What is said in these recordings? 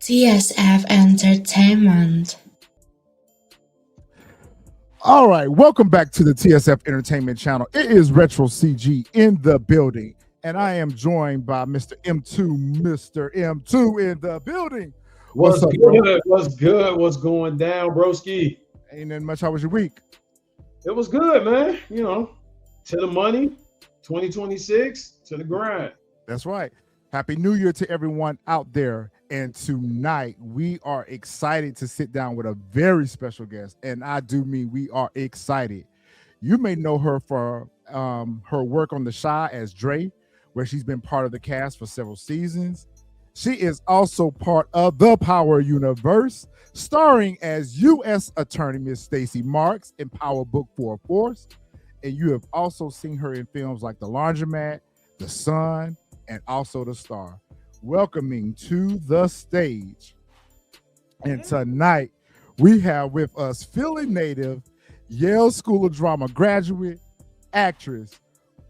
TSF Entertainment. All right, welcome back to the TSF Entertainment channel. It is Retro CG in the building, and I am joined by Mr. M2, Mr. M2 in the building. What's up, good? Bro? What's good? What's going down, broski? Ain't nothing much. How was your week? It was good, man. You know, to the money, 2026, to the grind. That's right. Happy New Year to everyone out there. And tonight we are excited to sit down with a very special guest. And I do mean we are excited. You may know her for her work on The Chi as Dre, where she's been part of the cast for several seasons. She is also part of the Power Universe, starring as U.S. Attorney Miss Stacy Marks in Power Book for a Force. And you have also seen her in films like The Laundromat, The Sun, and also The Star. Welcoming to the stage. And tonight we have with us Philly native, Yale School of Drama graduate, actress,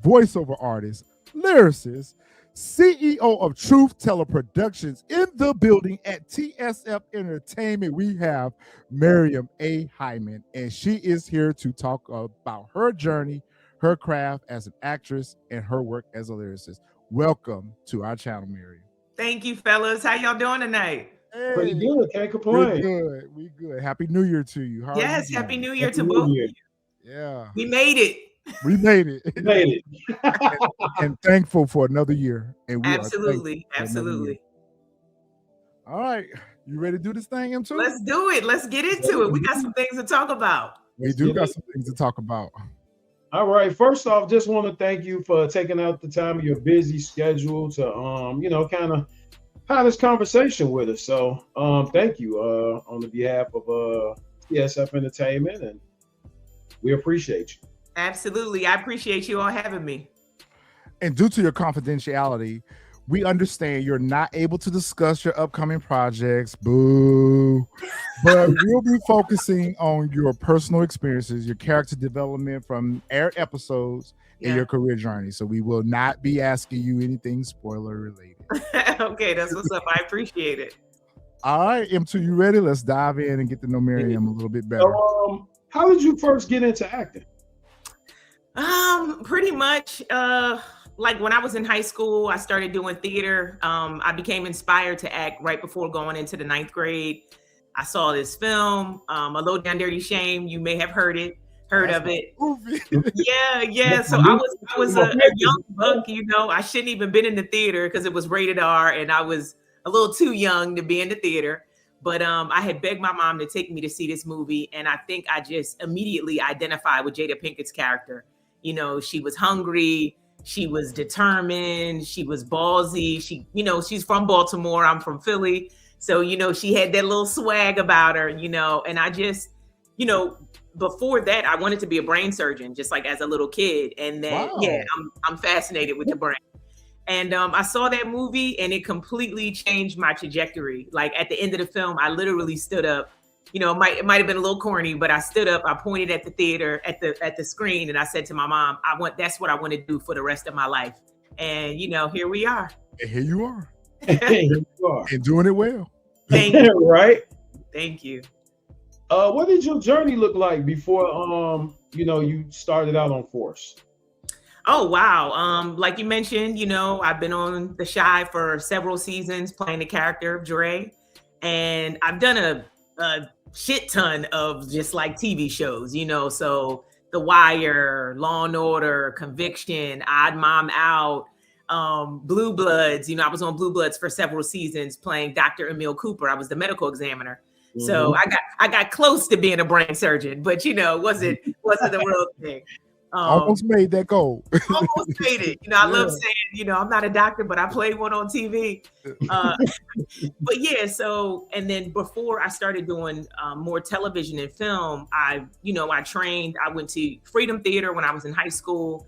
voiceover artist, lyricist, CEO of Truth Teller Productions in the building at TSF Entertainment. We have Miriam A. Hyman, and she is here to talk about her journey, her craft as an actress, and her work as a lyricist. Welcome to our channel, Miriam. Thank you, fellas. How y'all doing tonight? Hey, pretty good. Can't complain. We good. Happy New Year to you. How yes, Happy New Year to both of you. Yeah. We made it. We made it. We made it. and thankful for another year. And we absolutely. All right. You ready to do this thing, M2? Let's do it. Let's get into it. We got some things to talk about. We do got some things to talk about. All right. First off, just want to thank you for taking out the time of your busy schedule to, kind of have this conversation with us. So, thank you on the behalf of TSF Entertainment, and we appreciate you. Absolutely. I appreciate you all having me. And due to your confidentiality, we understand you're not able to discuss your upcoming projects, boo. But we'll be focusing on your personal experiences, your character development from aired episodes, and your career journey. So we will not be asking you anything spoiler related. Okay, that's what's up. I appreciate it. All right, M2, you ready? Let's dive in and get to know Miriam a little bit better. So, how did you first get into acting? Pretty much like when I was in high school, I started doing theater. I became inspired to act right before going into the 9th grade. I saw this film, A Low Down Dirty Shame. You may have heard of it. Yeah. So I was a young buck, I shouldn't even been in the theater because it was rated R and I was a little too young to be in the theater. But I had begged my mom to take me to see this movie. And I think I just immediately identified with Jada Pinkett's character. She was hungry. She was determined. She was ballsy. She's from Baltimore. I'm from Philly. So, she had that little swag about her, and I just, before that, I wanted to be a brain surgeon, just like as a little kid. And then, I'm fascinated with the brain. And I saw that movie and it completely changed my trajectory. Like at the end of the film, I literally stood up. It might have been a little corny, but I stood up, I pointed at the theater, at the screen, and I said to my mom, that's what I want to do for the rest of my life. And here we are. And here you are. And doing it well. Thank you. Right? Thank you. What did your journey look like before you started out on Force? Oh wow. Like you mentioned, I've been on The Chi for several seasons playing the character of Dre. And I've done a shit ton of just like TV shows, so The Wire, Law and Order, Conviction, Odd Mom Out, Blue Bloods. I was on Blue Bloods for several seasons playing Dr. Emil Cooper. I was the medical examiner. Mm-hmm. So I got close to being a brain surgeon, but wasn't the real thing. Almost made that goal. Almost made it. I love saying, I'm not a doctor, but I played one on TV. But yeah, so, and then before I started doing more television and film, I went to Freedom Theater when I was in high school,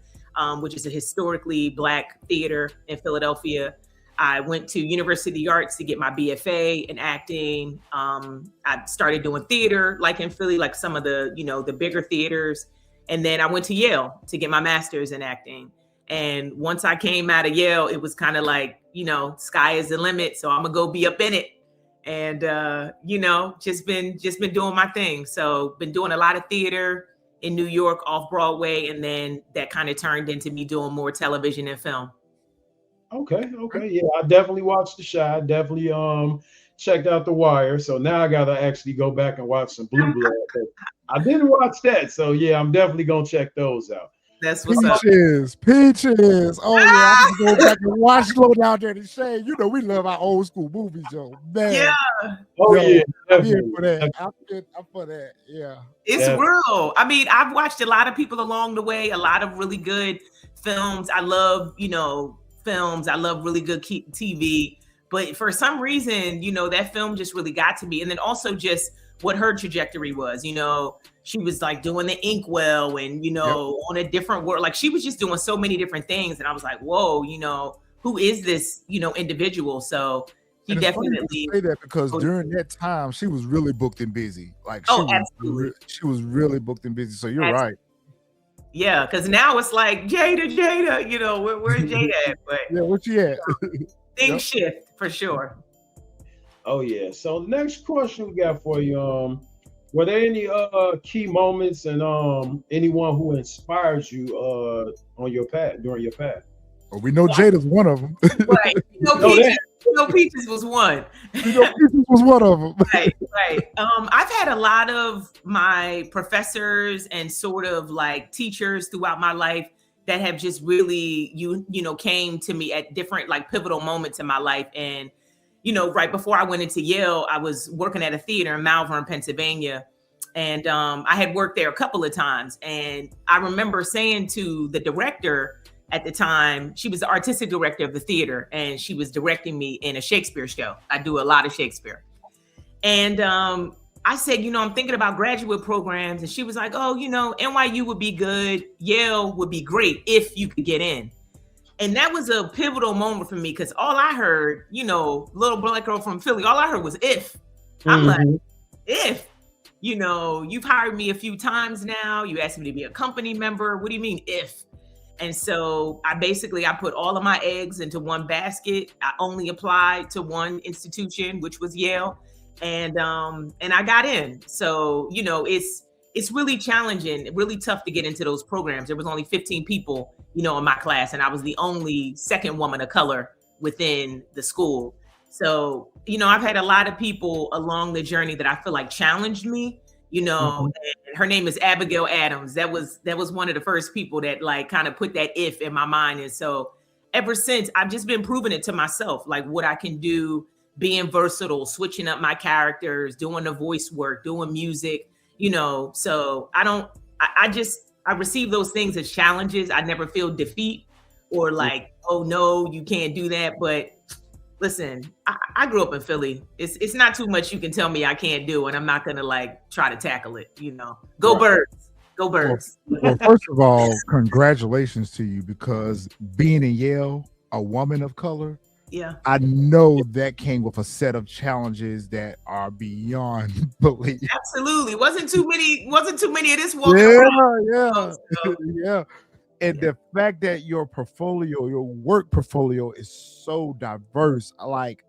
which is a historically Black theater in Philadelphia. I went to University of the Arts to get my BFA in acting. I started doing theater, like in Philly, like some of the, the bigger theaters. And then I went to Yale to get my master's in acting. And once I came out of Yale, it was kind of like, sky is the limit. So I'm gonna go be up in it. and just been doing my thing. So been doing a lot of theater in New York off Broadway, and then that kind of turned into me doing more television and film. Okay. Yeah, I definitely watched The Chi. Definitely checked out The Wire. So now I gotta actually go back and watch some Blue Blood. I didn't watch that, so yeah, I'm definitely gonna check those out. That's what's up. Peaches. Oh yeah, I can go back and watch Low Down Dirty Shade. You know we love our old school movies, yo. Man. Yeah. Oh yeah, I'm here for that. I'm for that. Yeah. It's real. I mean, I've watched a lot of people along the way, a lot of really good films. I love, films. I love really good TV. But for some reason, that film just really got to me. And then also just what her trajectory was, she was like doing the Inkwell and, on a different world. Like she was just doing so many different things. And I was like, whoa, who is this, individual? So he definitely say that because during that time she was really booked and busy. Like she was really booked and busy. So you're right. Yeah, because now it's like Jada, where's Jada at? But yeah, where she at? Things shift for sure. Oh yeah. So next question we got for you. Were there any key moments and anyone who inspires you on your path during your path? Well, we know Jada's one of them. Right. Peaches was one. Peaches was one of them. Right. I've had a lot of my professors and sort of like teachers throughout my life that have just really, came to me at different like pivotal moments in my life. And, right before I went into Yale, I was working at a theater in Malvern, Pennsylvania. And I had worked there a couple of times. And I remember saying to the director at the time, she was the artistic director of the theater, and she was directing me in a Shakespeare show. I do a lot of Shakespeare. And I said, I'm thinking about graduate programs. And she was like, oh, NYU would be good. Yale would be great if you could get in. And that was a pivotal moment for me because all I heard, little black girl from Philly, all I heard was if. I'm like, if, you've hired me a few times now. You asked me to be a company member. What do you mean if? And so I put all of my eggs into one basket. I only applied to one institution, which was Yale. And I got in. So, it's really challenging, really tough to get into those programs. There was only 15 people, in my class, and I was the only second woman of color within the school. So, I've had a lot of people along the journey that I feel like challenged me, and her name is Abigail Adams. That was one of the first people that like kind of put that if in my mind. And so ever since, I've just been proving it to myself, like what I can do, being versatile, switching up my characters, doing the voice work, doing music, so I receive those things as challenges. I never feel defeat or like, oh no, you can't do that. But listen, I grew up in Philly. It's not too much you can tell me I can't do, and I'm not gonna like try to tackle it, Go Birds. Go Birds. Well, first of all, congratulations to you because being in Yale, a woman of color, yeah, I know that came with a set of challenges that are beyond belief. Absolutely. Wasn't too many of this walking around. Yeah. And the fact that your work portfolio is so diverse, like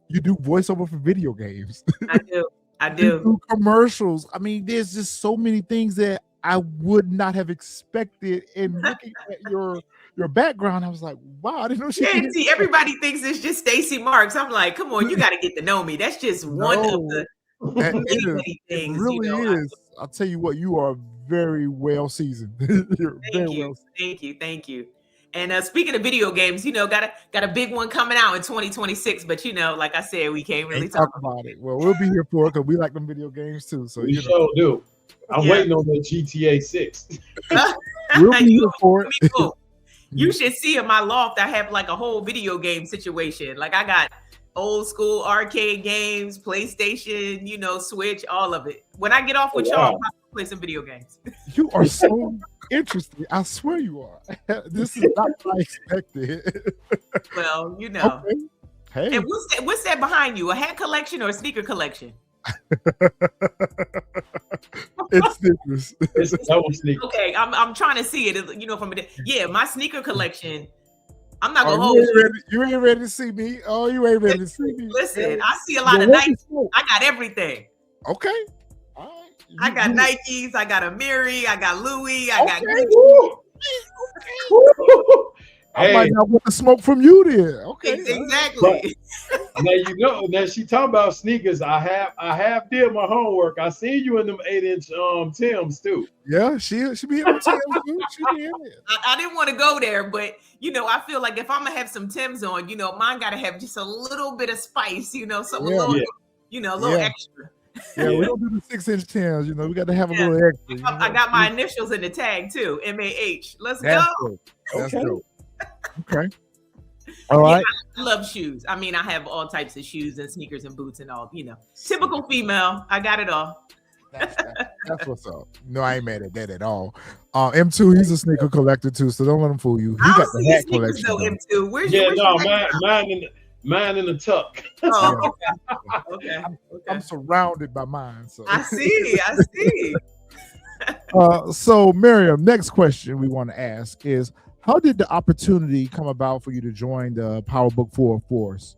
you do voiceover for video games. I do. You do commercials. I mean, there's just so many things that I would not have expected. And looking at your background, I was like, wow, I didn't know she could. See, everybody thinks it's just Stacy Marks. I'm like, come on, you got to get to know me. That's just one of the many things. It really is. I'll tell you what, you are very well seasoned. Thank you. And speaking of video games, got a big one coming out in 2026. But like I said, we can't really talk about it. Well, we'll be here for it because we like them video games too. So we sure do. I'm waiting on the GTA 6. We'll be here for it. You should see in my loft. I have like a whole video game situation. Like I got old school arcade games, PlayStation, Switch, all of it. When I get off with y'all, I'll play some video games. You are so interesting. I swear you are. This is not what I expected. Well, Okay. Hey. And what's that behind you? A hat collection or a sneaker collection? It's sneakers. It's double sneakers. Okay, I'm trying to see it. From my sneaker collection. I'm not gonna Oh, hold you. you ain't ready to see me. Oh, you ain't ready to see me. Listen, I see a lot of Nikes. I got everything. Okay. All right. I got Nikes. I got a Miri. I got Louis. I got. I might not want to smoke from you then. Okay. Exactly. Now she talking about sneakers. I have did my homework. I seen you in them 8-inch Timbs too. Yeah, she be in them Timbs too. She be in it. I didn't want to go there, but I feel like if I'm gonna have some Timbs on, mine gotta have just a little bit of spice, something a little extra. Yeah, we don't do the 6-inch Timbs, we got to have a little extra. I got my initials in the tag too, MAH. Let's That's go. Dope. That's dope. Okay. All right. I love shoes. I mean, I have all types of shoes and sneakers and boots and all, typical female. I got it all. That's what's up. No, I ain't mad at that at all. M2, he's a sneaker collector too, so don't let him fool you. He got the hat collection. Though, M2. Where's mine in the tuck. Oh, okay. I'm surrounded by mine. So I see. So Miriam, next question we want to ask is, how did the opportunity come about for you to join the Power Book 4 Force?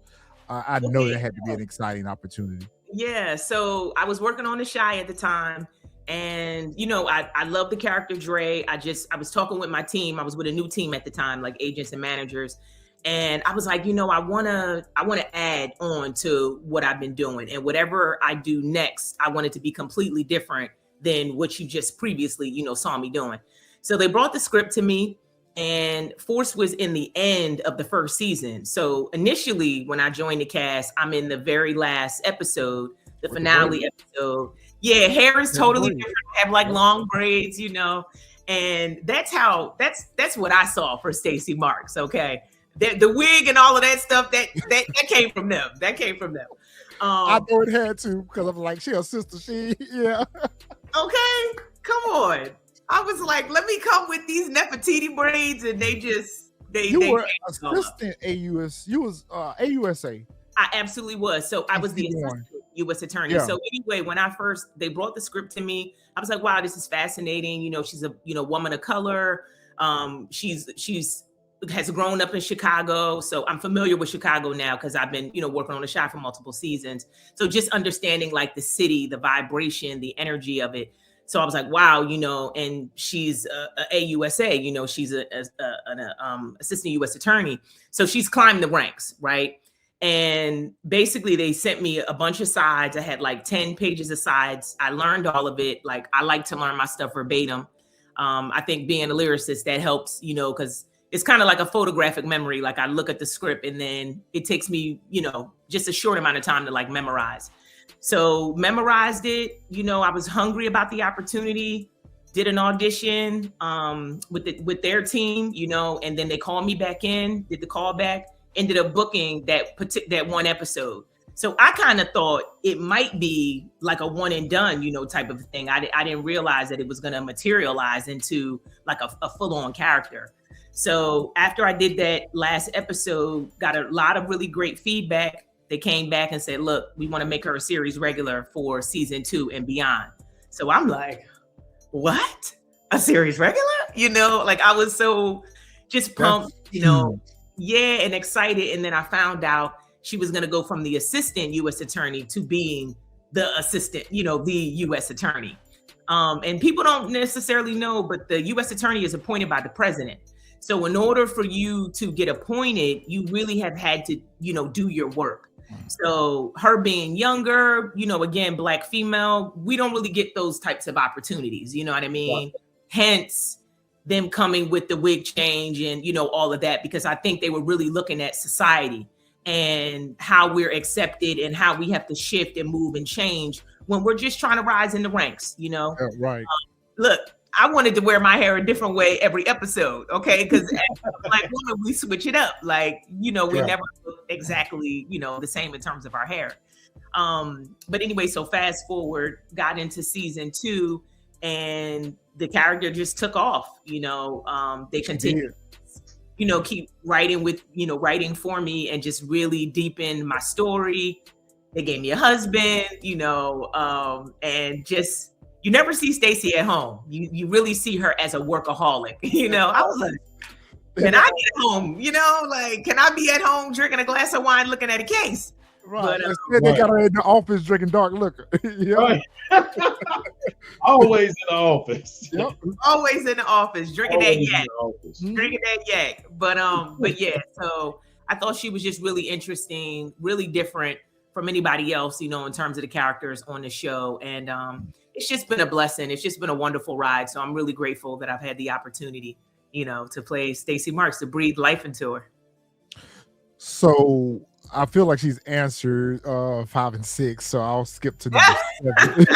I know that had to be an exciting opportunity. Yeah, so I was working on The Shy at the time, and I love the character Dre. I was talking with my team. I was with a new team at the time, like agents and managers, and I was like, I want to add on to what I've been doing, and whatever I do next, I want it to be completely different than what you just previously, saw me doing. So they brought the script to me. And Force was in the end of the first season. So initially, when I joined the cast, I'm in the very last episode, the finale episode. Yeah, hair is totally different. I have like long braids, and that's what I saw for Stacy Marks. Okay, the wig and all of that stuff that came from them. That came from them. I know it had to, because I'm like, she a sister. Yeah. Okay, come on. I was like, let me come with these Nefertiti braids, and they were assistant AUS. You was AUSA. I absolutely was. So I was the assistant U.S. attorney. Yeah. So anyway, when they brought the script to me, I was like, wow, this is fascinating. She's a woman of color. She's has grown up in Chicago. So I'm familiar with Chicago now because I've been, working on The Shy for multiple seasons. So just understanding like the city, the vibration, the energy of it. So I was like, wow, and she's a AUSA, she's an assistant U.S. attorney. So she's climbed the ranks, right? And basically they sent me a bunch of sides. I had like 10 pages of sides. I learned all of it. Like, I like to learn my stuff verbatim. I think being a lyricist, that helps, because it's kind of like a photographic memory. Like, I look at the script and then it takes me, just a short amount of time to like memorize. So memorized it, I was hungry about the opportunity, did an audition with their team, and then they called me back in, did the callback, ended up booking that one episode. So I kind of thought it might be like a one and done, type of thing. I didn't realize that it was going to materialize into like a full-on character. So after I did that last episode, got a lot of really great feedback. They came back and said, look, we want to make her a series regular for season 2 and beyond. So I'm like, what? A series regular? Like, I was so just pumped, and excited. And then I found out she was going to go from the assistant U.S. attorney to being the assistant, the U.S. attorney. And people don't necessarily know, but the U.S. attorney is appointed by the president. So in order for you to get appointed, you really have had to, do your work. So her being younger, again, Black female, we don't really get those types of opportunities. You know what I mean? Yeah. Hence them coming with the wig change and, all of that, because I think they were really looking at society and how we're accepted and how we have to shift and move and change when we're just trying to rise in the ranks, Right. Look, I wanted to wear my hair a different way every episode, okay? Because like women, we switch it up. Like, we never look exactly, the same in terms of our hair. But anyway, so fast forward, got into season 2, and the character just took off. They continued, keep writing writing for me and just really deepen my story. They gave me a husband, and just. You never see Stacy at home. You really see her as a workaholic. I was like, Can I get home? You know, like, can I be at home drinking a glass of wine, looking at a case? Right. Instead, they got her in the office drinking dark liquor. Right. Always in the office. Yep. Always in the office, drinking that Always in yak. the office. Drinking that yak. But yeah, so I thought she was just really interesting, really different from anybody else, you know, in terms of the characters on the show. And it's just been a blessing. It's just been a wonderful ride. So I'm really grateful that I've had the opportunity, you know, to play Stacy Marks, to breathe life into her. So I feel like she's answered 5 and 6, so I'll skip to number 7.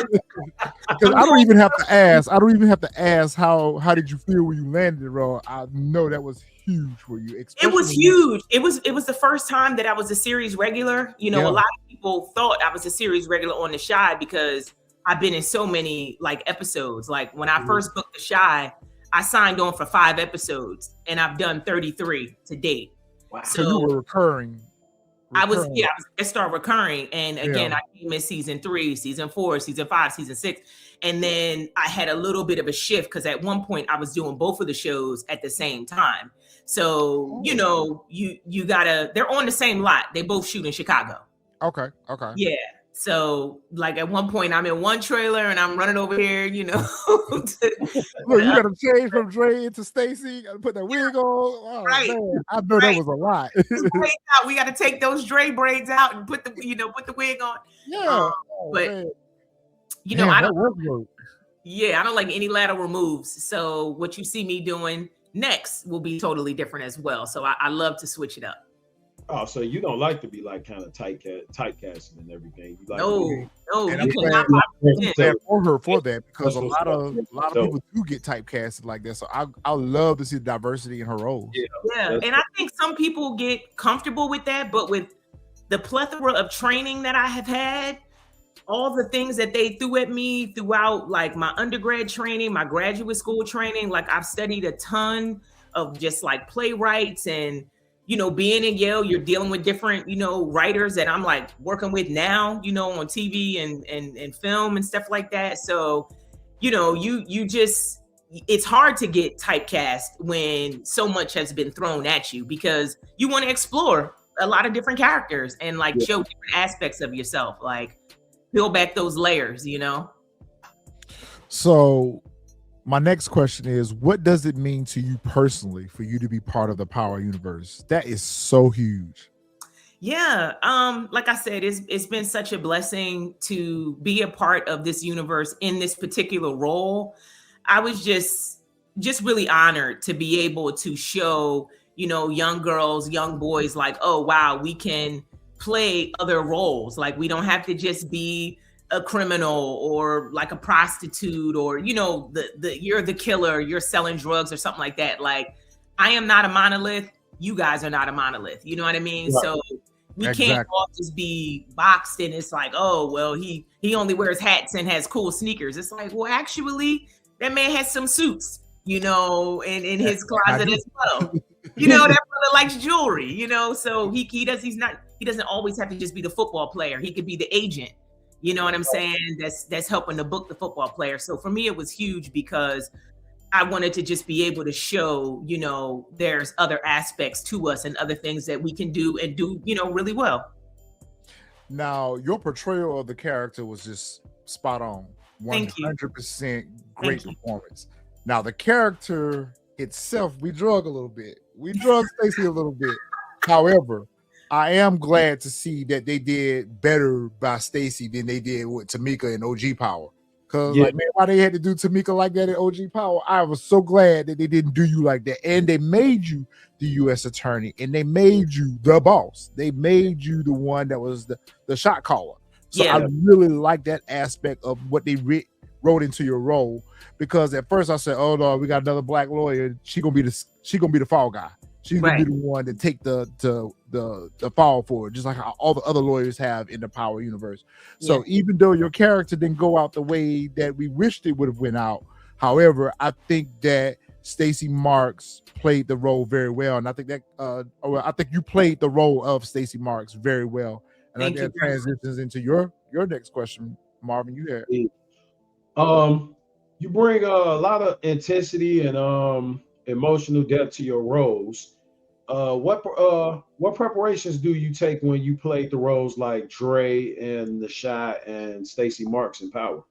Because I don't even have to ask how did you feel when you landed the role. I know that was huge for you. It was huge. It was the first time that I was a series regular. You know, a lot of people thought I was a series regular on The Chi because I've been in so many like episodes. Like when I first booked The Chi, I signed on for 5 episodes and I've done 33 to date. Wow. So you were recurring. I was guest star recurring. And again, I came in season 3, season 4, season 5, season 6. And then I had a little bit of a shift because at one point I was doing both of the shows at the same time. So, you know, you gotta, they're on the same lot. They both shoot in Chicago. Okay. Yeah. So like at one point I'm in one trailer and I'm running over here, you know. Look, you gotta change from Dre into Stacy. You gotta put that wig on. Oh, right. Man, I know that was a lot. We gotta take those Dre braids out and put the wig on. Yeah. But man. You know, Man, I don't like any lateral moves. So what you see me doing next will be totally different as well. So I love to switch it up. Oh, so you don't like to be like kind of typecasting and everything. You like no, you cannot for her for that because a lot of people do get typecasted like that. So I love to see the diversity in her roles. Yeah. And I think some people get comfortable with that, but with the plethora of training that I have had, all the things that they threw at me throughout like my undergrad training, my graduate school training, like I've studied a ton of just like playwrights and, you know, being in Yale, you're dealing with different, you know, writers that I'm like working with now, you know, on TV and film and stuff like that. So, you know, you just, it's hard to get typecast when so much has been thrown at you because you want to explore a lot of different characters and like show different aspects of yourself, like peel back those layers, you know? So my next question is, what does it mean to you personally for you to be part of the Power Universe? That is so huge. Yeah. Like I said, it's been such a blessing to be a part of this universe in this particular role. I was just really honored to be able to show, you know, young girls, young boys like, oh, wow, we can play other roles. Like we don't have to just be a criminal or like a prostitute or, you know, the you're the killer, you're selling drugs or something like that. Like I am not a monolith. You guys are not a monolith. You know what I mean? Right. So we can't all just be boxed and it's like, oh, well, he only wears hats and has cool sneakers. It's like, well, actually that man has some suits, you know, in his closet as well. You know, that brother likes jewelry, you know, so he doesn't always have to just be the football player. He could be the agent. You know what I'm saying? That's helping to book the football player. So for me, it was huge because I wanted to just be able to show, you know, there's other aspects to us and other things that we can do and do, you know, really well. Now, your portrayal of the character was just spot on. 100% great performance. Now, the character itself, we drug a little bit. We drug Stacy a little bit. However, I am glad to see that they did better by Stacy than they did with Tamika and OG Power. Because like, man, why they had to do Tamika like that in OG Power? I was so glad that they didn't do you like that. And they made you the U.S. attorney, and they made you the boss. They made you the one that was the shot caller. So I really like that aspect of what they wrote into your role. Because at first I said, oh no, we got another black lawyer. She gonna be the fall guy. She's gonna be the one to take the fall for it, just like how all the other lawyers have in the Power universe. So even though your character didn't go out the way that we wished it would have went out, however, I think that Stacy Marks played the role very well, and I think that I think you played the role of Stacy Marks very well. And I think that transitions into your next question, Marvin. You had you bring a lot of intensity and emotional depth to your roles. What preparations do you take when you played the roles like Dre and the Shy and Stacy Marks in Power?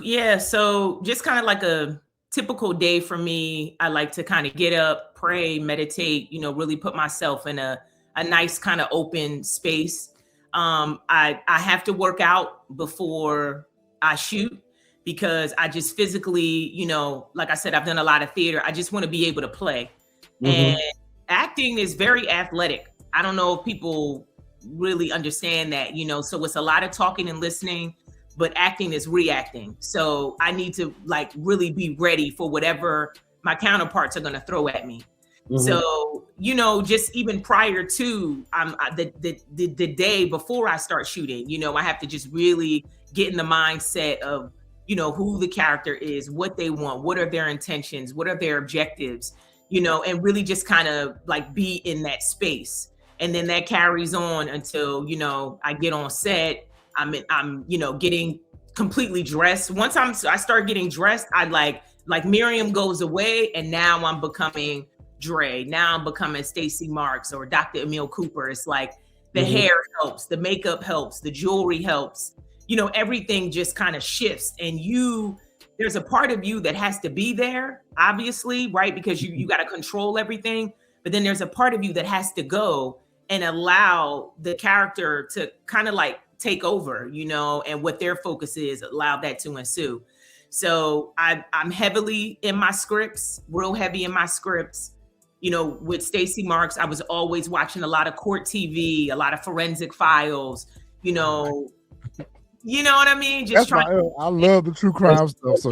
Yeah, so just kind of like a typical day for me, I like to kind of get up, pray, meditate, really put myself in a nice kind of open space. I have to work out before I shoot because I just physically, like I said, I've done a lot of theater. I just want to be able to play. And acting is very athletic. I don't know if people really understand that, so it's a lot of talking and listening, but acting is reacting. So I need to like really be ready for whatever my counterparts are going to throw at me. So, just even prior to the day before I start shooting, I have to just really get in the mindset of, who the character is, what they want, what are their intentions, what are their objectives, and really just kind of like be in that space. And then that carries on until, I get on set. I'm getting completely dressed. Once I start getting dressed, I like Miriam goes away, and now I'm becoming Dre. Now I'm becoming Stacy Marks or Dr. Emil Cooper. It's like the hair helps, the makeup helps, the jewelry helps. Everything just kind of shifts, and there's a part of you that has to be there, obviously, right? Because you got to control everything. But then there's a part of you that has to go and allow the character to kind of like take over, and what their focus is, allow that to ensue. So I'm heavily in my scripts, real heavy in my scripts. With Stacy Marks, I was always watching a lot of court TV, a lot of forensic files, you know what I mean? Just I love the true crime stuff. So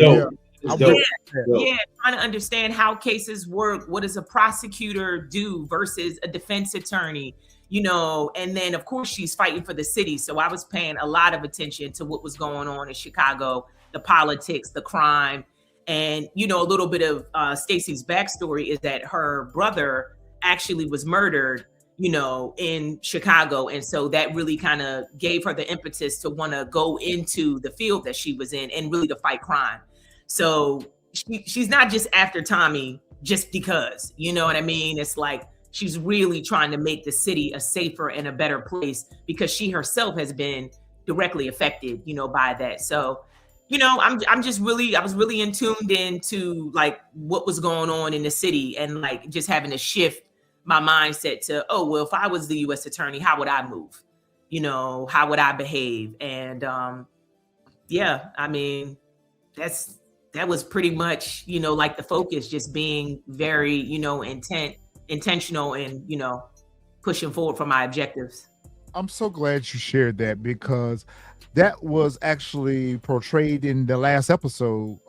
trying to understand how cases work. What does a prosecutor do versus a defense attorney? And then of course she's fighting for the city. So I was paying a lot of attention to what was going on in Chicago, the politics, the crime. And, a little bit of Stacy's backstory is that her brother actually was murdered, in Chicago. And so that really kind of gave her the impetus to want to go into the field that she was in and really to fight crime. So she's not just after Tommy just because, you know what I mean? It's like, she's really trying to make the city a safer and a better place because she herself has been directly affected, by that. So, I was really tuned into like what was going on in the city and like just having to shift my mindset to, oh, well, if I was the U.S. attorney, how would I move? How would I behave? And that was pretty much, like the focus, just being very, intentional and, pushing forward for my objectives. I'm so glad you shared that because that was actually portrayed in the last episode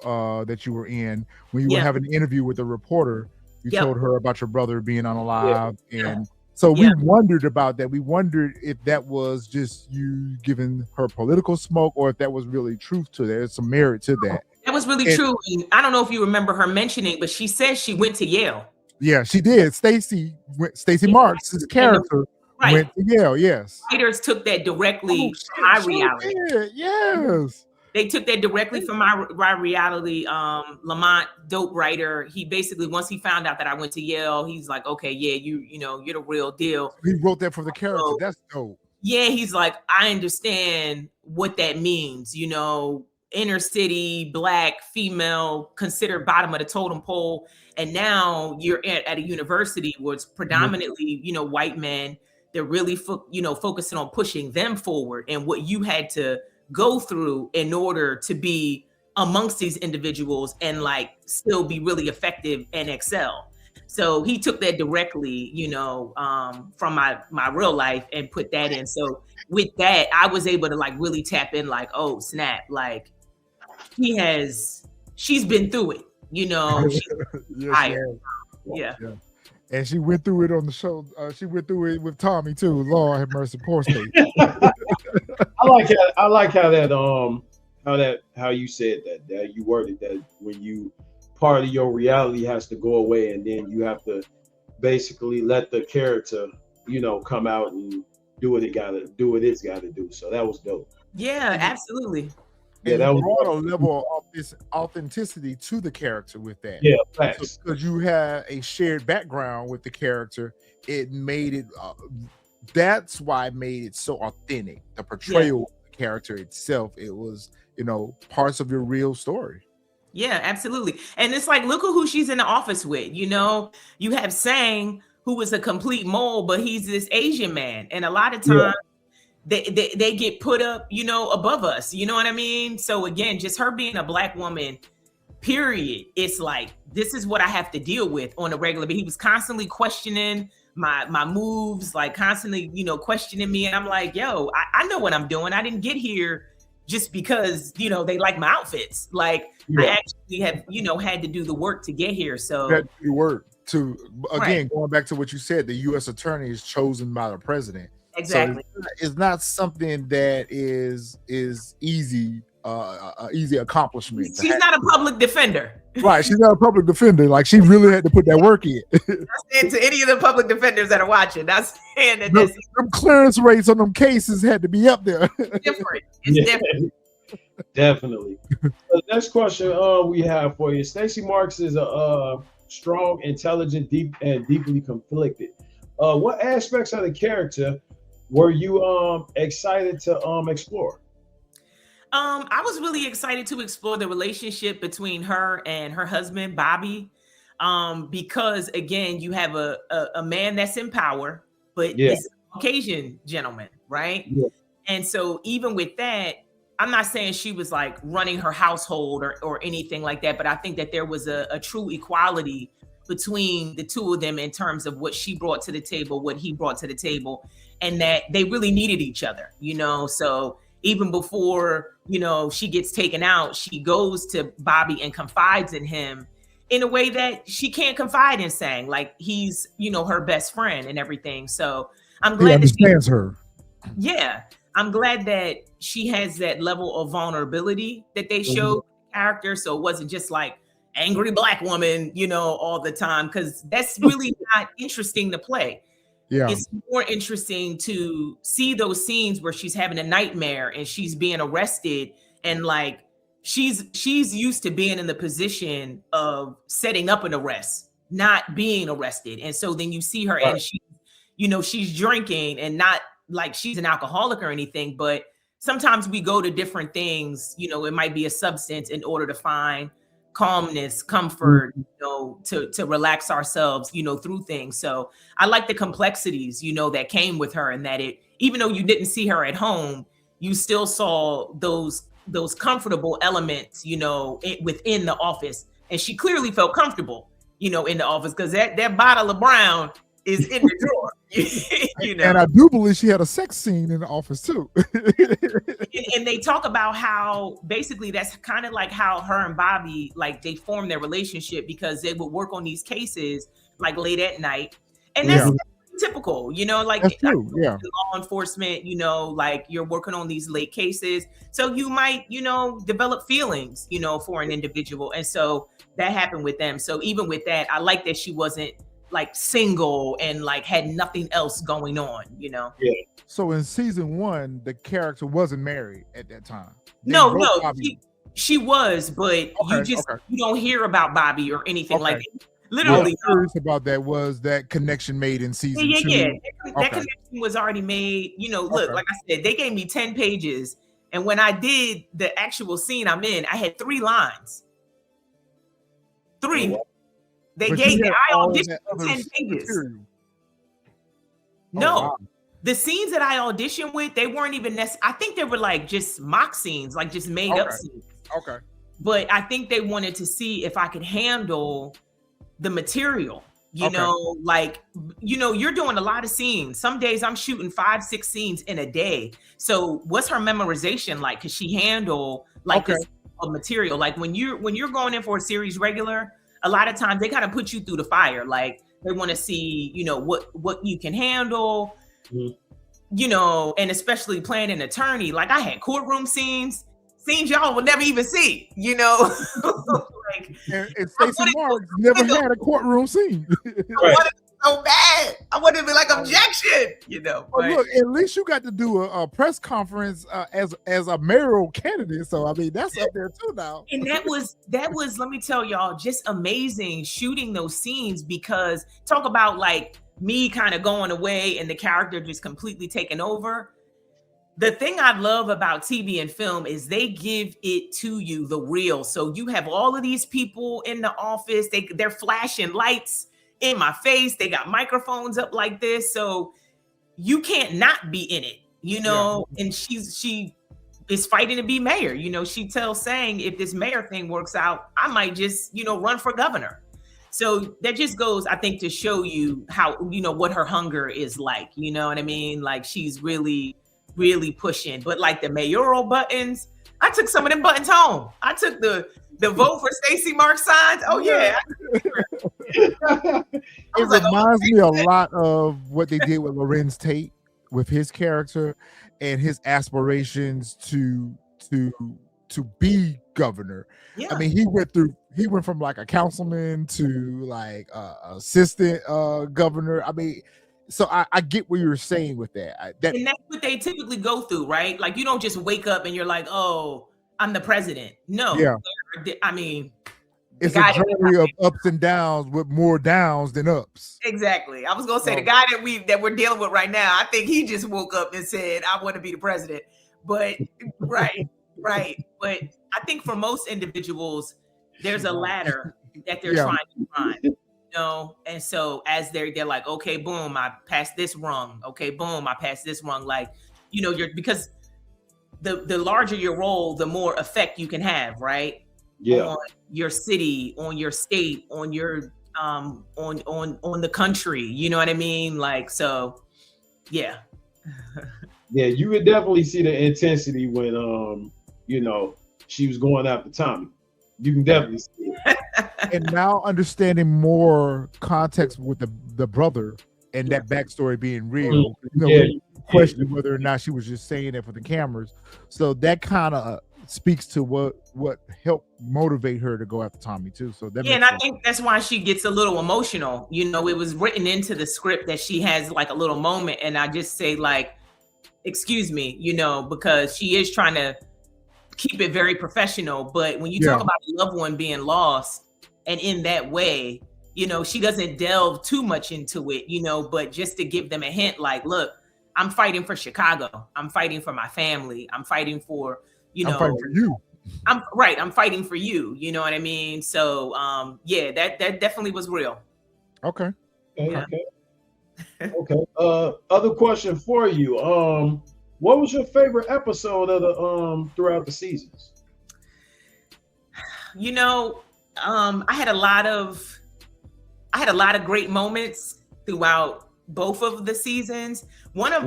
that you were in when you were having an interview with a reporter. You told her about your brother being unalive. And so we wondered about that. We wondered if that was just you giving her political smoke or if that was really truth to that. There's some merit to that. That was really true. And I don't know if you remember her mentioning, but she says she went to Yale. Yeah, she did. Stacy Marks' character went to Yale, yes. Writers took that directly from my reality. Yes. They took that directly from my reality. Lamont, dope writer, he basically, once he found out that I went to Yale, he's like, okay, yeah, you're the real deal. He wrote that for the character. So, that's dope. Yeah, he's like, I understand what that means, inner city, Black, female, considered bottom of the totem pole. And now you're at a university where it's predominantly, white men. They're really, focusing on pushing them forward and what you had to go through in order to be amongst these individuals and like still be really effective and excel. So he took that directly, from my real life and put that in. So with that, I was able to like really tap in like, oh snap, like she's been through it, she's tired. Yeah. And she went through it on the show. She went through it with Tommy too. Lord have mercy, poor Stacy. I like how you said that you worded that when part of your reality has to go away and then you have to basically let the character, come out and do what it's got to do. So that was dope. Yeah, absolutely. Yeah, and that you was brought a level of this authenticity to the character with that. yeah, facts. Because you had a shared background with the character, it made it. That's why it made it so authentic. The portrayal of the character itself, it was, parts of your real story. Yeah, absolutely. And it's like, look at who she's in the office with. You have Sang, who was a complete mole, but he's this Asian man, and a lot of times. They get put up, above us. You know what I mean? So again, just her being a Black woman, period. It's like, this is what I have to deal with on a regular. But he was constantly questioning my moves, like constantly, questioning me. And I'm like, yo, I know what I'm doing. I didn't get here just because, they like my outfits. Like I actually have, had to do the work to get here. So that work to, again, going back to what you said, the U.S. attorney is chosen by the president. Exactly. So it's not something that is easy, easy accomplishment. She's not a public defender. Right. She's not a public defender. Like, she really had to put that work in. I'm saying to any of the public defenders that are watching, that's saying that them clearance rates on them cases had to be up there. Different. It's different. Definitely. The next question we have for you. Stacy Marks is a strong, intelligent, deeply conflicted. What aspects of the character were you excited to explore? I was really excited to explore the relationship between her and her husband, Bobby, because again, you have a man that's in power, but it's a Caucasian gentleman, right? Yeah. And so even with that, I'm not saying she was like running her household or anything like that, but I think that there was a true equality between the two of them in terms of what she brought to the table, what he brought to the table, and that they really needed each other, So even before, she gets taken out, she goes to Bobby and confides in him in a way that she can't confide in Sang. Like, he's, her best friend and everything. So I'm glad he understands her. Yeah. I'm glad that she has that level of vulnerability that they showed the character. So it wasn't just like angry Black woman, all the time, because that's really not interesting to play. Yeah. It's more interesting to see those scenes where she's having a nightmare and she's being arrested, and like she's used to being in the position of setting up an arrest, not being arrested. And so then you see her and she's drinking, and not like she's an alcoholic or anything, but sometimes we go to different things, it might be a substance in order to find calmness, comfort, to relax ourselves, through things. So I like the complexities, that came with her, and that even though you didn't see her at home, you still saw those comfortable elements, within the office. And she clearly felt comfortable, in the office, because that bottle of brown is in the drawer. And I do believe she had a sex scene in the office too. and they talk about how basically that's kind of like how her and Bobby, like, they formed their relationship, because they would work on these cases like late at night, and that's typical, like, that's true. Yeah, law enforcement, like, you're working on these late cases, so you might develop feelings for an individual, and so that happened with them. So even with that, I like that she wasn't like single and like had nothing else going on, Yeah. So in season 1, the character wasn't married at that time. No, she was, but you don't hear about Bobby or anything like that. Literally, what I'm curious about that was that connection made in season 2. Yeah. That connection was already made. Look, like I said, they gave me 10 pages, and when I did the actual scene I'm in, I had 3 lines. 3. They gave me, I auditioned for 10 pages. No, the scenes that I auditioned with, they weren't even I think they were like just mock scenes, like just made up scenes. Okay. But I think they wanted to see if I could handle the material. You're doing a lot of scenes. Some days I'm shooting 5-6 scenes in a day. So what's her memorization like? Could she handle this material? Like when you're going in for a series regular, a lot of times they kind of put you through the fire. Like they want to see, what you can handle, and especially playing an attorney. Like I had courtroom scenes y'all will never even see, Like, and Stacy Marks never had a courtroom scene. so bad. I wanted to be like, objection, you know. But look, at least you got to do a press conference as a mayoral candidate. So I mean, that's up there too now. And that was let me tell y'all, just amazing shooting those scenes, because talk about like me kind of going away and the character just completely taking over. The thing I love about TV and film is they give it to you, the real. So you have all of these people in the office, they're flashing lights in my face, they got microphones up like this, so you can't not be in it, you know. Yeah. And she is fighting to be mayor, you know. She tells saying, if this mayor thing works out, I might just, you know, run for governor. So that just goes, I think, to show you how, you know, what her hunger is like, you know what I mean? Like, she's really pushing. But like the mayoral buttons, I took some of them buttons home. I took the vote for Stacy Marks signs. Oh yeah. It reminds me a lot of what they did with Lorenz Tate, with his character and his aspirations to be governor. Yeah. I mean, he went from like a councilman to like assistant governor. I mean, so I get what you're saying with that. And that's what they typically go through, right? Like, you don't just wake up and you're like, oh, I'm the president. No. Yeah. I mean, it's a journey of ups and downs with more downs than ups. Exactly. I was gonna say the guy that we're dealing with right now, I think he just woke up and said, I want to be the president. But right. But I think for most individuals, there's a ladder that they're trying to climb. You know, and so as they're like, okay, boom, I passed this rung. Okay, boom, I passed this rung. Like, you know, because the larger your role, the more effect you can have, right? Yeah. On your city, on your state, on your on the country. You know what I mean? Like, so yeah. Yeah, you would definitely see the intensity when you know, she was going after Tommy. You can definitely see it. And now understanding more context with the brother and that backstory being real, you know, question whether or not she was just saying it for the cameras. So that kind of speaks to what helped motivate her to go after Tommy too. So that and I think that's why she gets a little emotional. You know, it was written into the script that she has like a little moment, and I just say like, excuse me, you know, because she is trying to keep it very professional. But when you talk about a loved one being lost, and in that way, you know, she doesn't delve too much into it, you know, but just to give them a hint, like, look, I'm fighting for Chicago. I'm fighting for my family. I'm fighting for, you know, I'm fighting for you. I'm fighting for you. You know what I mean? So, yeah, that definitely was real. Okay. Okay. Other question for you. What was your favorite episode of the throughout the seasons? You know, I had a lot of great moments throughout both of the seasons. One of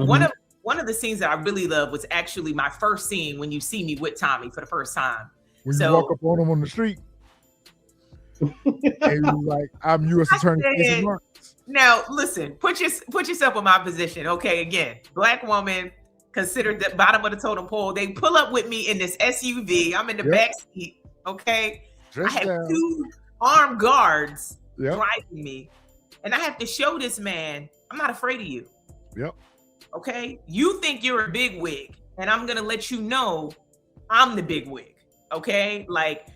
the scenes that I really loved was actually my first scene when you see me with Tommy for the first time. When you walk up on him on the street, and you're like, "I'm U.S. Attorney Stacy Marks." Now, listen, put yourself in my position, okay? Again, Black woman, considered the bottom of the totem pole. They pull up with me in this SUV. I'm in the back seat, okay? I have 2 armed guards driving me, and I have to show this man, I'm not afraid of you. Yep. Okay? You think you're a big wig, and I'm gonna let you know I'm the big wig. Okay? Like,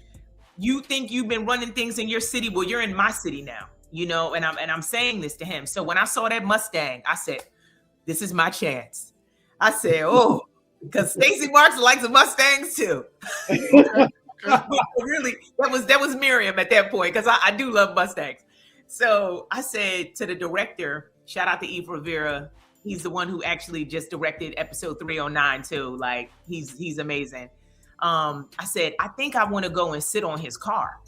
you think you've been running things in your city, well, you're in my city now, you know, and I'm saying this to him. So when I saw that Mustang, I said, this is my chance. I said, oh, because Stacy Marks likes the Mustangs too. Really, that was Miriam at that point, because I do love Mustangs. So I said to the director, shout out to Eve Rivera. He's the one who actually just directed episode 309 too. Like, he's amazing. I said, I think I want to go and sit on his car.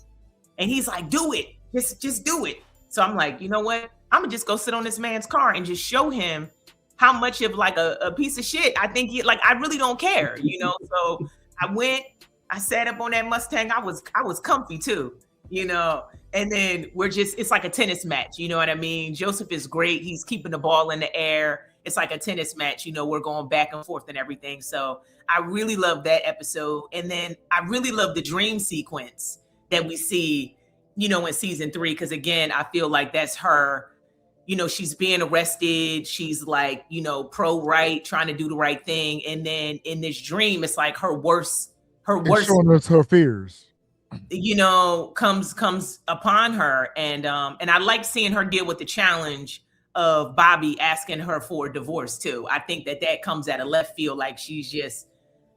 And he's like, do it. Just do it. So I'm like, you know what? I'm gonna just go sit on this man's car and just show him how much of like a piece of shit I think he, like, I really don't care, you know? So I went, I sat up on that Mustang. I was comfy too, you know? And then it's like a tennis match. You know what I mean? Joseph is great. He's keeping the ball in the air. It's like a tennis match, you know, we're going back and forth and everything. So I really love that episode. And then I really love the dream sequence that we see, you know, in season 3. Cause again, I feel like that's her, you know, she's being arrested. She's like, you know, pro-right, trying to do the right thing. And then in this dream, it's like her worst, showing us her fears, you know, comes upon her. And I like seeing her deal with the challenge of Bobby asking her for a divorce too. I think that comes at a left field, like she's just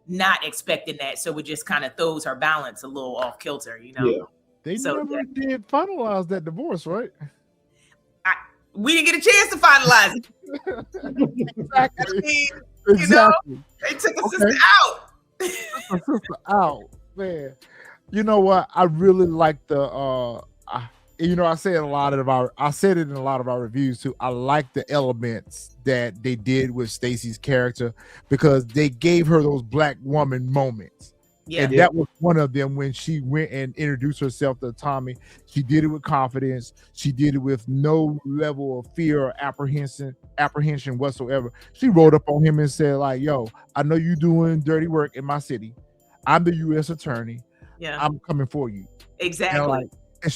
not expecting that. So it just kind of throws her balance a little off kilter, you know? Yeah. They never did finalize that divorce, right? We didn't get a chance to finalize it. Exactly. You know, they took a sister out. A sister out, man. You know what? I really like the you know, I said it in a lot of our reviews too. I like the elements that they did with Stacy's character because they gave her those black woman moments. Yeah. And that was one of them when she went and introduced herself to Tommy. She did it with confidence. She did it with no level of fear or apprehension whatsoever. She rode up on him and said, like, yo, I know you doing dirty work in my city. I'm the U.S. attorney. Yeah. I'm coming for you. Exactly. And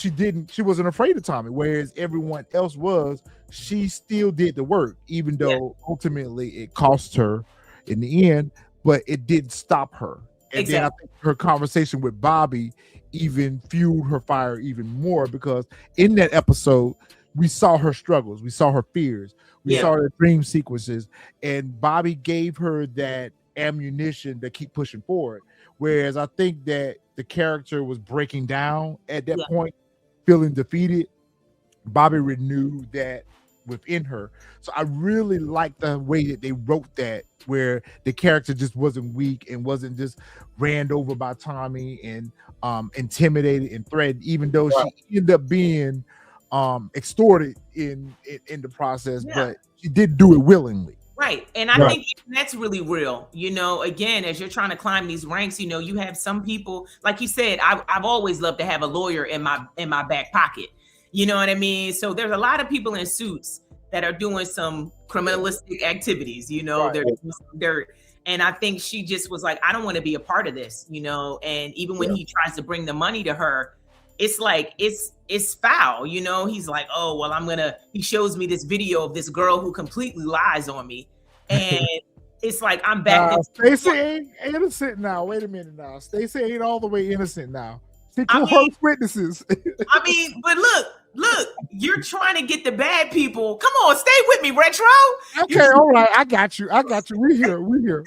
she wasn't afraid of Tommy, whereas everyone else was. She still did the work, even though ultimately it cost her in the end, but it didn't stop her. And then I think her conversation with Bobby even fueled her fire even more because in that episode, we saw her struggles, we saw her fears, we saw her dream sequences, and Bobby gave her that ammunition to keep pushing forward. Whereas I think that the character was breaking down at that point, feeling defeated. Bobby renewed that within her. So I really like the way that they wrote that, where the character just wasn't weak and wasn't just ran over by Tommy and intimidated and threatened, even though she ended up being extorted in the process, but she did do it willingly. Right. And I think that's really real. You know, again, as you're trying to climb these ranks, you know, you have some people, like you said, I've always loved to have a lawyer in my back pocket. You know what I mean? So there's a lot of people in suits that are doing some criminalistic activities, you know, and I think she just was like, I don't want to be a part of this, you know? And even when he tries to bring the money to her, it's like, it's foul, you know? He's like, oh, well, he shows me this video of this girl who completely lies on me. And it's like, I'm back. Stacy ain't innocent now. Wait a minute now. Stacy ain't all the way innocent now. She coerced witnesses. I mean, but look, you're trying to get the bad people. Come on, stay with me, Retro. Okay, all right. I got you. We here.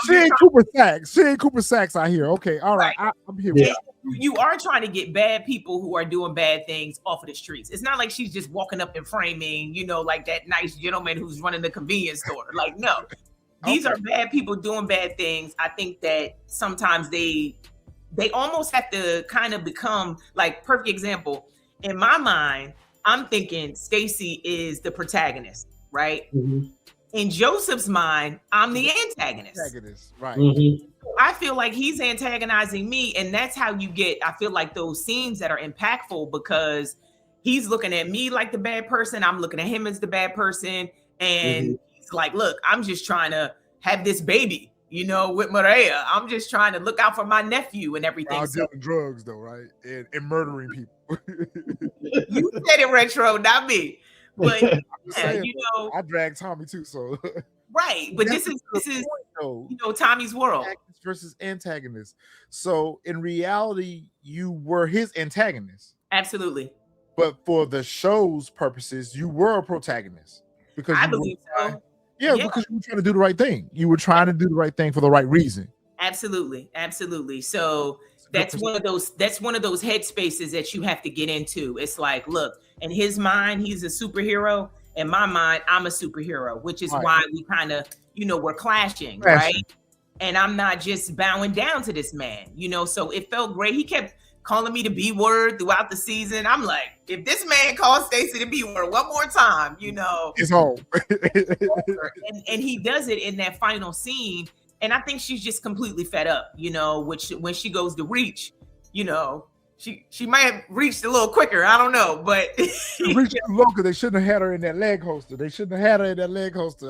She ain't Cooper Sacks out here. Okay, all right. I'm here. Yeah. You are trying to get bad people who are doing bad things off of the streets. It's not like she's just walking up and framing, you know, like that nice gentleman who's running the convenience store. Like, no. These are bad people doing bad things. I think that sometimes they almost have to kind of become, like, perfect example. In my mind, I'm thinking Stacy is the protagonist, right? Mm-hmm. In Joseph's mind, I'm the antagonist. Right. Mm-hmm. I feel like he's antagonizing me, and that's how you get, I feel like, those scenes that are impactful, because he's looking at me like the bad person, I'm looking at him as the bad person, and he's like, look, I'm just trying to have this baby, you know, with Maria. I'm just trying to look out for my nephew and everything. While dealing drugs, though, right? And murdering people. You said it, Retro, not me. But you know, I dragged Tommy too, so right. But this is you know, Tommy's world versus antagonist. So in reality, you were his antagonist. Absolutely. But for the show's purposes, you were a protagonist because I believe so. Yeah, because you were trying to do the right thing. You were trying to do the right thing for the right reason. Absolutely. So that's one of those head spaces that you have to get into. It's like, look, in his mind, he's a superhero. In my mind, I'm a superhero, which is why we kind of, you know, we're clashing, right? And I'm not just bowing down to this man, you know, so it felt great. He kept calling me the B word throughout the season. I'm like, if this man calls Stacy the B word one more time, you know, it's home. and he does it in that final scene. And I think she's just completely fed up, you know, which when she goes to reach, you know, she might have reached a little quicker. I don't know, but she reached local. They shouldn't have had her in that leg holster.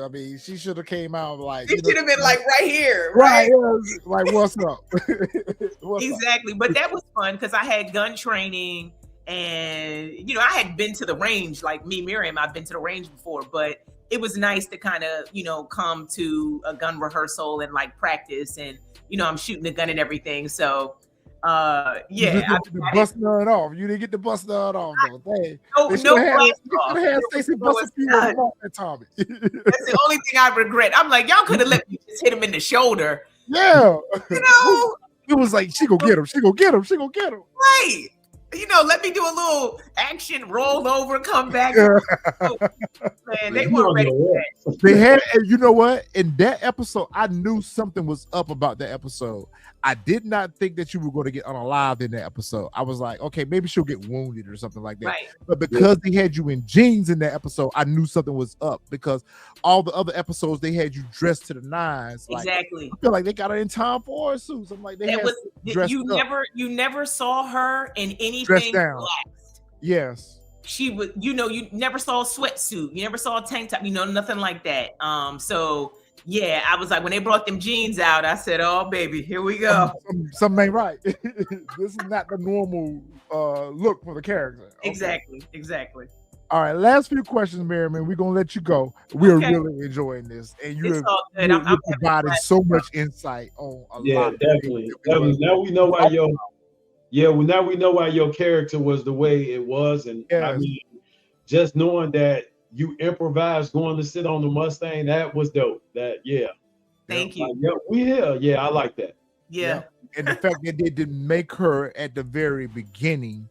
I mean, she should have came out like, it should have been like right here, right? Like, what's up? Exactly. But that was fun because I had gun training And, you know, I had been to the range, like me, Miriam, I've been to the range before, but it was nice to kind of, you know, come to a gun rehearsal and like practice, and, you know, I'm shooting the gun and everything. So, yeah. You didn't get the bust none off. You didn't get the bust none off, though. They should have had Stacy bust a few of them off that Tommy. That's the only thing I regret. I'm like, y'all could have let me just hit him in the shoulder. Yeah. You know? It was like, she gonna get him. She gonna get him. She gonna get him. Right. You know, let me do a little action, roll over, come back. Yeah. Oh, man, they weren't ready for that. They had, and you know what? In that episode, I knew something was up about that episode. I did not think that you were going to get unalived in that episode. I was like, okay, maybe she'll get wounded or something like that. Right. But because they had you in jeans in that episode, I knew something was up, because all the other episodes they had you dressed to the nines. Like, Exactly. I feel like they got her in Tom Ford suits. I'm like, you never saw her in anything dressed down. relaxed. Yes. She was, you know, you never saw a sweatsuit, you never saw a tank top, you know, nothing like that. So yeah, I was like, when they brought them jeans out, I said, oh baby, here we go. Something ain't right. This is not the normal look for the character. Okay. Exactly. All right, last few questions, Miriam, and we're gonna let you go. We're really enjoying this, and you're providing so much insight on a lot. Definitely. Now we know why your character was the way it was, and I mean, just knowing that you improvised going to sit on the Mustang, that was dope. Thank you. We here. Yeah, I like that. Yeah. And the fact that they didn't make her at the very beginning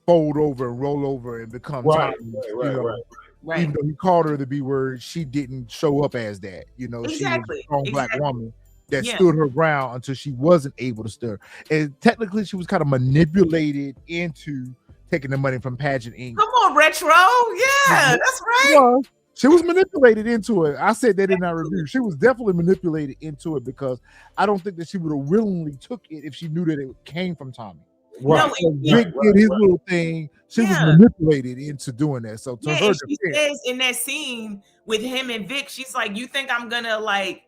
fold over and roll over and become right. Even though he called her the B word, she didn't show up as that. You know, she was a strong black woman that stood her ground until she wasn't able to stir. And technically, she was kind of manipulated into taking the money from Pageant Inc. Come on, Retro. Yeah, that's right. She was manipulated into it. I said that in our review. She was definitely manipulated into it, because I don't think that she would have willingly took it if she knew that it came from Tommy. Right. No, Vic did his little thing. She was manipulated into doing that. So to her, she says in that scene with him and Vic, she's like, "You think I'm gonna like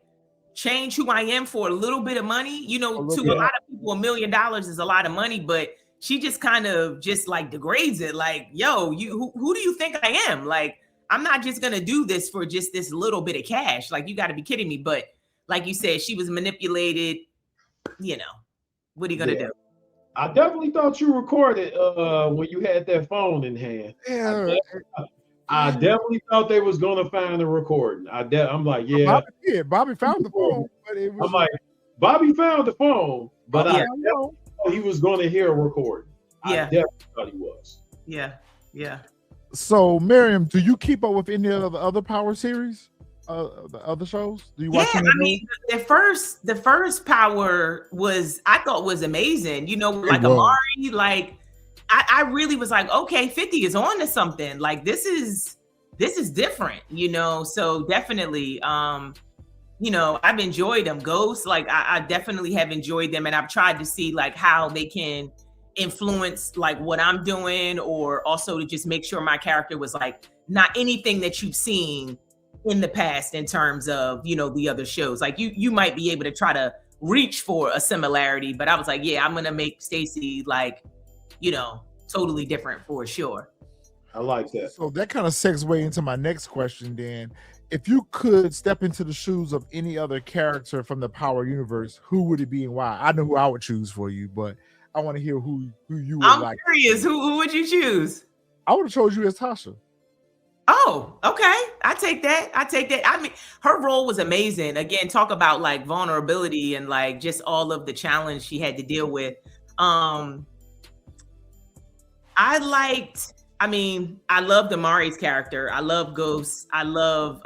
change who I am for a little bit of money?" You know, to a lot of people, $1 million is a lot of money, but she just kind of just like degrades it. Like, yo, who do you think I am? Like, I'm not just gonna do this for just this little bit of cash. Like, you got to be kidding me. But like you said, she was manipulated. You know, what are you gonna do? I definitely thought you recorded when you had that phone in hand. Yeah. I definitely thought they was gonna find the recording. I'm like, Bobby found the phone. But I'm like, Bobby found the phone, but I know he was gonna hear a recording. I definitely thought he was. Yeah. So, Miriam, do you keep up with any of the other Power series? The other shows? Do you watch? I mean, the first Power I thought was amazing. You know, like Amari, like I really was like, okay, 50 is on to something. Like this is different, you know. So definitely, you know, I've enjoyed them. Ghosts, like I definitely have enjoyed them, and I've tried to see like how they can influence like what I'm doing, or also to just make sure my character was like not anything that you've seen in the past in terms of, you know, the other shows. Like you might be able to try to reach for a similarity, but I was like, I'm gonna make Stacy like, you know, totally different for sure. I like that. So that kind of segues into my next question then. If you could step into the shoes of any other character from the Power universe, who would it be and why? I know who I would choose for you, but I want to hear who you would like. I'm curious. Who would you choose? I would have chose you as Tasha. Oh, okay. I take that. I mean, her role was amazing. Again, talk about like vulnerability and like just all of the challenge she had to deal with. I loved Amari's character. I love Ghost. I liked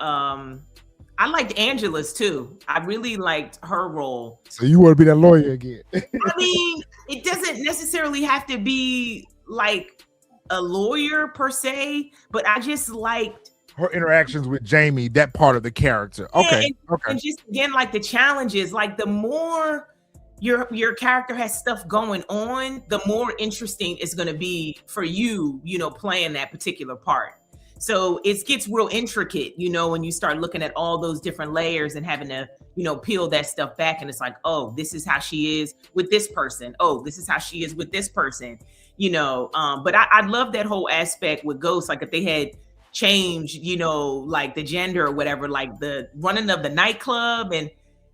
Angela's too. I really liked her role. So you want to be that lawyer again? I mean, it doesn't necessarily have to be like a lawyer per se, but I just liked her interactions with Jamie, that part of the character. Okay. And just again, like the challenges, like the more your character has stuff going on, the more interesting it's going to be for you, you know, playing that particular part. So it gets real intricate, you know, when you start looking at all those different layers and having to, you know, peel that stuff back. And it's like, oh, this is how she is with this person. Oh, this is how she is with this person, you know. But I love that whole aspect with Ghost. Like if they had changed, you know, like the gender or whatever, like the running of the nightclub. And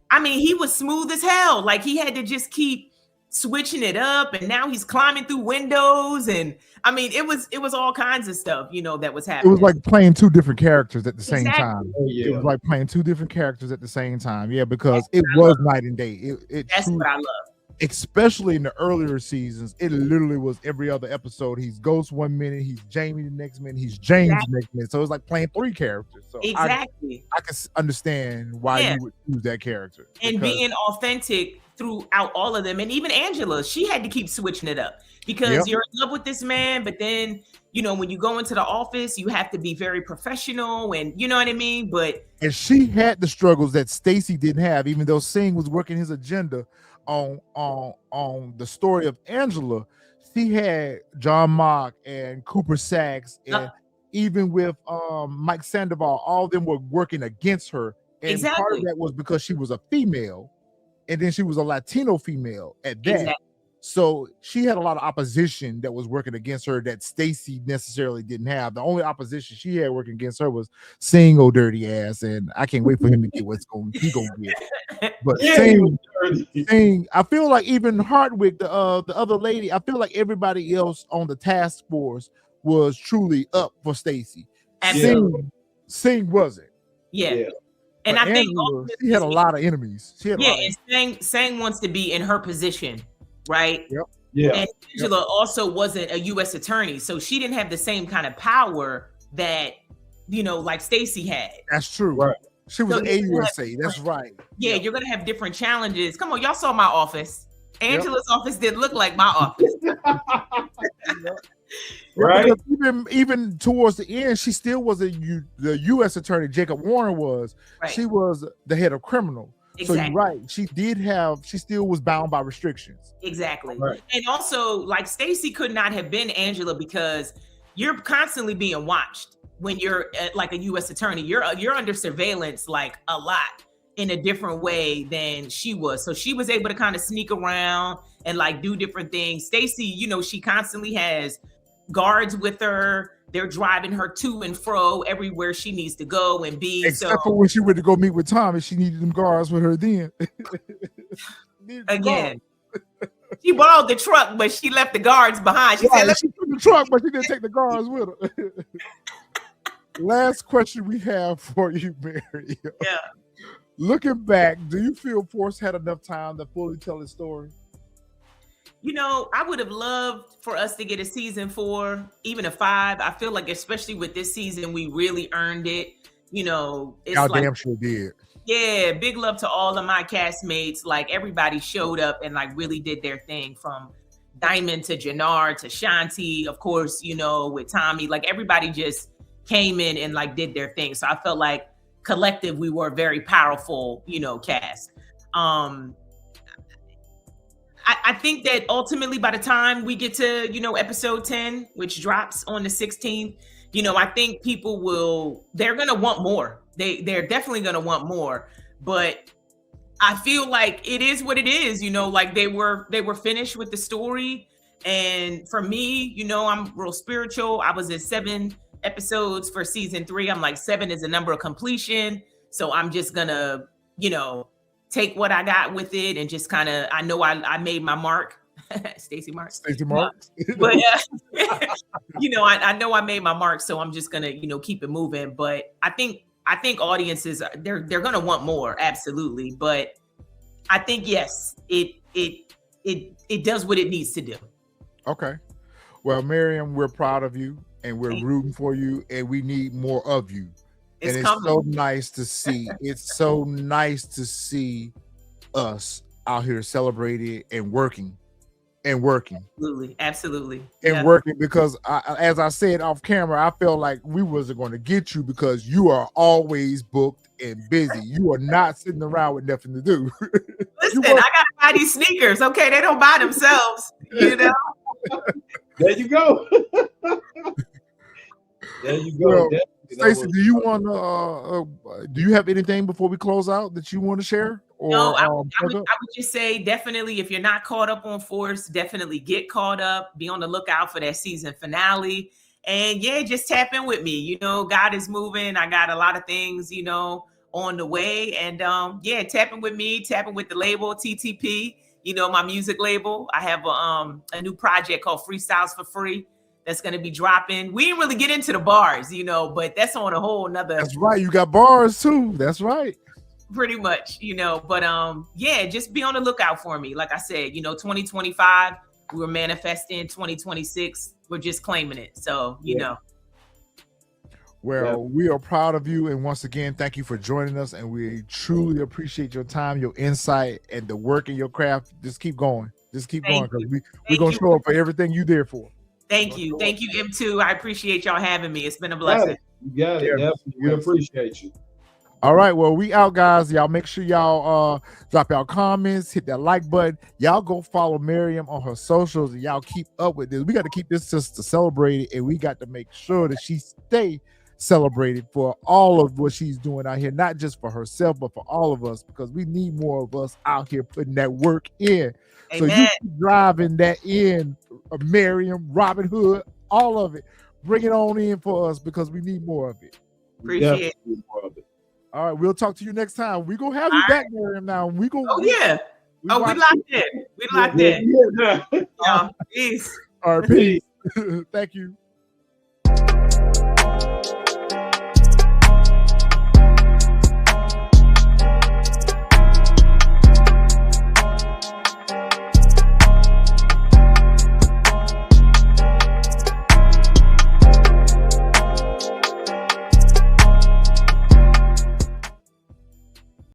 I mean, he was smooth as hell. Like he had to just keep switching it up, and now he's climbing through windows, and I mean it was all kinds of stuff, you know, that was happening. It was like playing two different characters at the same time. Oh, yeah. It was like playing two different characters at the same time. Yeah, because it was night and day. That's what I love. Especially in the earlier seasons, it literally was every other episode. He's Ghost 1 minute, he's Jamie the next minute, he's James the next minute. So it's like playing three characters. So exactly. I can understand why you would choose that character. And being authentic throughout all of them. And even Angela, she had to keep switching it up because you're in love with this man, but then, you know, when you go into the office, you have to be very professional, and you know what I mean? And she had the struggles that Stacy didn't have, even though Singh was working his agenda on the story of Angela. She had John Mock and Cooper Sachs, and even with Mike Sandoval, all of them were working against her. And part of that was because she was a female, and then she was a Latino female at that. Exactly. So she had a lot of opposition that was working against her that Stacy necessarily didn't have. The only opposition she had working against her was Singh, old dirty ass, and I can't wait for him to get what's he gonna get. But Singh, I feel like even Hardwick, the other lady, I feel like everybody else on the task force was truly up for Stacy. Singh wasn't. Yeah. And I think she had a lot of enemies. And Sang wants to be in her position, right? Yep. Yeah. And Angela also wasn't a U.S. attorney, so she didn't have the same kind of power that, you know, like Stacy had. That's true. Right. She was AUSA. That's right. Yeah, you're gonna have different challenges. Come on, y'all saw my office. Angela's office didn't look like my office. Right. Even towards the end, she still was the U.S. attorney. Jacob Warren was. Right. She was the head of criminal. Exactly. So you're right. She still was bound by restrictions. Exactly. Right. And also, like Stacy could not have been Angela because you're constantly being watched when you're like a U.S. attorney. You're under surveillance like a lot in a different way than she was. So she was able to kind of sneak around and like do different things. Stacy, you know, she constantly has guards with her. They're driving her to and fro everywhere she needs to go and be. Except for when she went to go meet with Tom and she needed them guards with her then. Again. She borrowed the truck, but she left the guards behind. She said, she took the truck, but she didn't take the guards with her. Last question we have for you, Mary. Yeah. Looking back, do you feel Force had enough time to fully tell his story? You know, I would have loved for us to get a season 4, even a 5. I feel like, especially with this season, we really earned it. You know, it's like, damn sure did. Yeah, big love to all of my castmates. Like everybody showed up and like really did their thing, from Diamond to Jannar to Shanti, of course, you know, with Tommy. Like everybody just came in and like did their thing. So I felt like collective, we were a very powerful, you know, cast. I think that ultimately by the time we get to, you know, episode 10, which drops on the 16th, you know, I think people they're going to want more. They're definitely going to want more, but I feel like it is what it is, you know, like they were finished with the story. And for me, you know, I'm real spiritual. I was at 7 episodes for season 3. I'm like, 7 is a number of completion. So I'm just gonna, you know, take what I got with it and just kind of, I know I made my mark. Stacy Marks. Stacy Marks. But you know, I know I made my mark, so I'm just gonna, you know, keep it moving. But I think audiences, they're gonna want more, absolutely. But I think yes, it does what it needs to do. Okay. Well, Miriam, we're proud of you and we're rooting for you, and we need more of you. It's so nice to see. It's so nice to see us out here celebrating and working. Absolutely. And working, because as I said off camera, I felt like we wasn't going to get you because you are always booked and busy. You are not sitting around with nothing to do. Listen, I gotta buy these sneakers. Okay, they don't buy themselves, you know. There you go. There you go. Well, That Stacy, was- do you want to? Do you have anything before we close out that you want to share? Or No, I would plug up? just say definitely, if you're not caught up on Force, definitely get caught up. Be on the lookout for that season finale. And yeah, just tap in with me. You know, God is moving. I got a lot of things, you know, on the way. And yeah, tap in with me, tap in with the label TTP, you know, my music label. I have a new project called Freestyles for Free that's going to be dropping. We didn't really get into the bars, you know, but that's on a whole nother. That's right. You got bars too. That's right. Pretty much, you know, but yeah, just be on the lookout for me. Like I said, you know, 2025, we were manifesting. 2026, we're just claiming it. So, you know. Well, we are proud of you, and once again, thank you for joining us, and we truly appreciate your time, your insight, and the work in your craft. Just keep going. Just keep going, because we're going to show up for everything you're there for. Thank you. Thank you, M2. I appreciate y'all having me. It's been a blessing. You got it. Definitely. We appreciate you. All right, well, we out, guys. Y'all make sure y'all drop y'all comments, hit that like button. Y'all go follow Miriam on her socials, and y'all keep up with this. We got to keep this sister celebrated, and we got to make sure that she stay celebrated for all of what she's doing out here, not just for herself, but for all of us, because we need more of us out here putting that work in. Amen. So you keep driving that in, Miriam, Robyn Hood, all of it. Bring it on in for us, because we need more of it. Appreciate it. More of it. All right, we'll talk to you next time. We're going to have you back, Miriam, now. We locked in. We locked in. Yeah. Peace. All right, peace. Thank you.